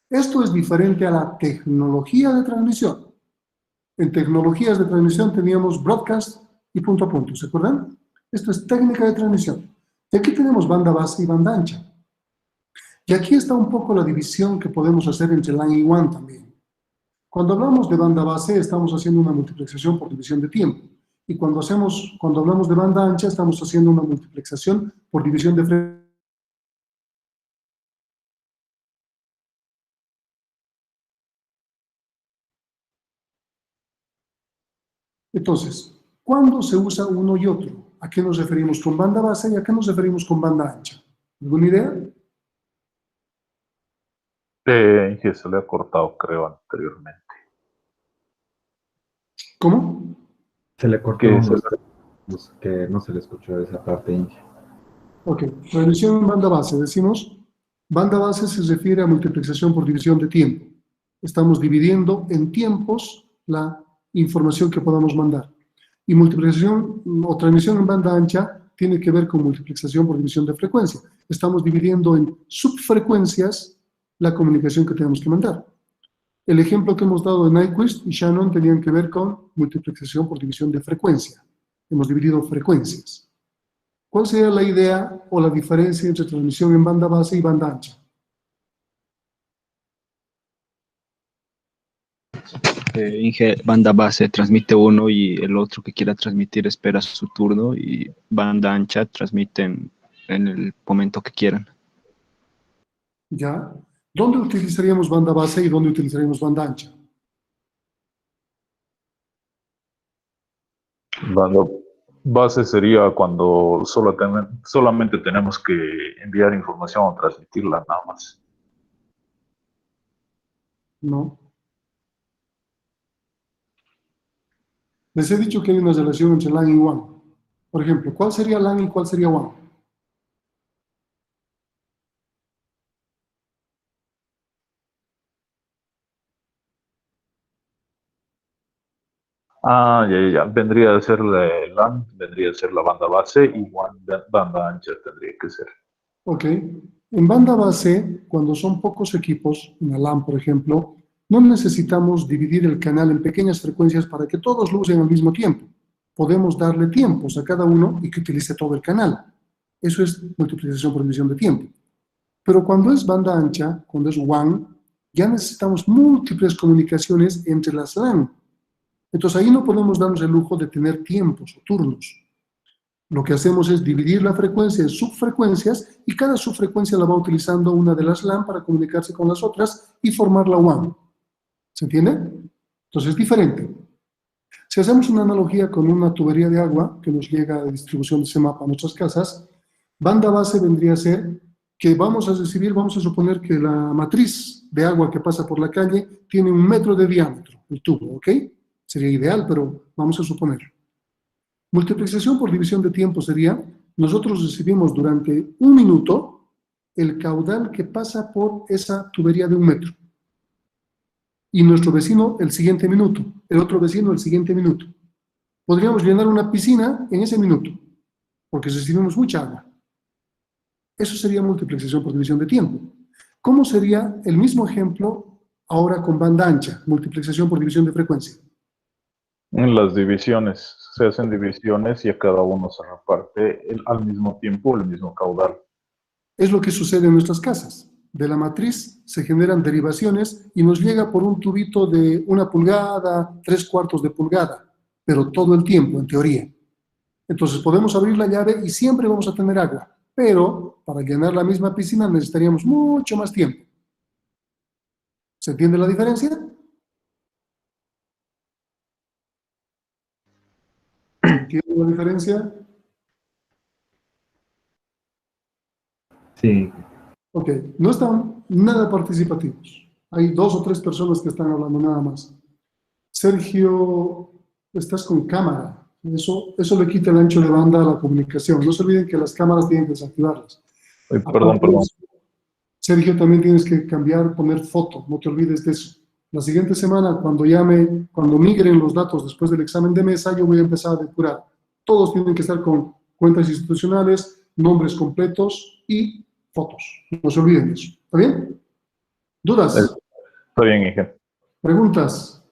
Esto es diferente a la tecnología de transmisión. En tecnologías de transmisión teníamos broadcast y punto a punto, ¿se acuerdan? Esto es técnica de transmisión. Y aquí tenemos banda base y banda ancha. Y aquí está un poco la división que podemos hacer entre LAN y WAN también. Cuando hablamos de banda base, estamos haciendo una multiplexación por división de tiempo. Y cuando hablamos de banda ancha, estamos haciendo una multiplexación por división de frecuencia. Entonces, ¿cuándo se usa uno y otro? ¿A qué nos referimos con banda base y a qué nos referimos con banda ancha? ¿Alguna idea? Inge, se le ha cortado, creo, anteriormente. ¿Cómo? Se le cortó Que se- que no se le escuchó esa parte, Inge. Ok, transmisión en banda base. Decimos, banda base se refiere a multiplexación por división de tiempo. Estamos dividiendo en tiempos la información que podamos mandar. Y multiplexación o transmisión en banda ancha tiene que ver con multiplexación por división de frecuencia. Estamos dividiendo en subfrecuencias la comunicación que tenemos que mandar. El ejemplo que hemos dado de Nyquist y Shannon tenían que ver con multiplexación por división de frecuencia. Hemos dividido frecuencias. ¿Cuál sería la idea o la diferencia entre transmisión en banda base y banda ancha? Inge, banda base transmite uno y el otro que quiera transmitir espera su turno, y banda ancha transmiten en el momento que quieran. ¿Ya? ¿Dónde utilizaríamos banda base y dónde utilizaríamos banda ancha? Banda base sería cuando solamente tenemos que enviar información o transmitirla nada más. No. Les he dicho que hay una relación entre LAN y WAN. Por ejemplo, ¿cuál sería LAN y cuál sería WAN? Ya. Vendría a ser la LAN, vendría a ser la banda base y WAN, banda ancha tendría que ser. Ok. En banda base, cuando son pocos equipos, una LAN por ejemplo, no necesitamos dividir el canal en pequeñas frecuencias para que todos lo usen al mismo tiempo. Podemos darle tiempos a cada uno y que utilice todo el canal. Eso es multiplicación por división de tiempo. Pero cuando es banda ancha, cuando es WAN, ya necesitamos múltiples comunicaciones entre las LAN. Entonces ahí no podemos darnos el lujo de tener tiempos o turnos. Lo que hacemos es dividir la frecuencia en subfrecuencias y cada subfrecuencia la va utilizando una de las LAN para comunicarse con las otras y formar la WAN. ¿Se entiende? Entonces es diferente. Si hacemos una analogía con una tubería de agua que nos llega de distribución de CEMAP a nuestras casas, banda base vendría a ser que vamos a suponer que la matriz de agua que pasa por la calle tiene 1 metro de diámetro, el tubo, ¿ok? Sería ideal, pero vamos a suponerlo. Multiplicación por división de tiempo sería, nosotros recibimos durante 1 minuto el caudal que pasa por esa tubería de 1 metro. Y nuestro vecino el siguiente minuto, el otro vecino el siguiente minuto. Podríamos llenar una piscina en ese minuto, porque recibimos mucha agua. Eso sería multiplicación por división de tiempo. ¿Cómo sería el mismo ejemplo ahora con banda ancha, multiplicación por división de frecuencia? En las divisiones, se hacen divisiones y a cada uno se reparte al mismo tiempo el mismo caudal. Es lo que sucede en nuestras casas. De la matriz se generan derivaciones y nos llega por un tubito de 1 pulgada, 3/4 de pulgada, pero todo el tiempo, en teoría. Entonces podemos abrir la llave y siempre vamos a tener agua, pero para llenar la misma piscina necesitaríamos mucho más tiempo. ¿Se entiende la diferencia? ¿Se entiende la diferencia? Sí, Ok, no están nada participativos. Hay 2 o 3 personas que están hablando nada más. Sergio, estás con cámara. Eso le quita el ancho de banda a la comunicación. No se olviden que las cámaras tienen que desactivarlas. Perdón. Sergio, también tienes que cambiar, poner foto. No te olvides de eso. La siguiente semana, cuando migren los datos después del examen de mesa, yo voy a empezar a depurar. Todos tienen que estar con cuentas institucionales, nombres completos y fotos. No se olviden de eso. ¿Está bien? ¿Dudas? Está bien, Inge. ¿Preguntas?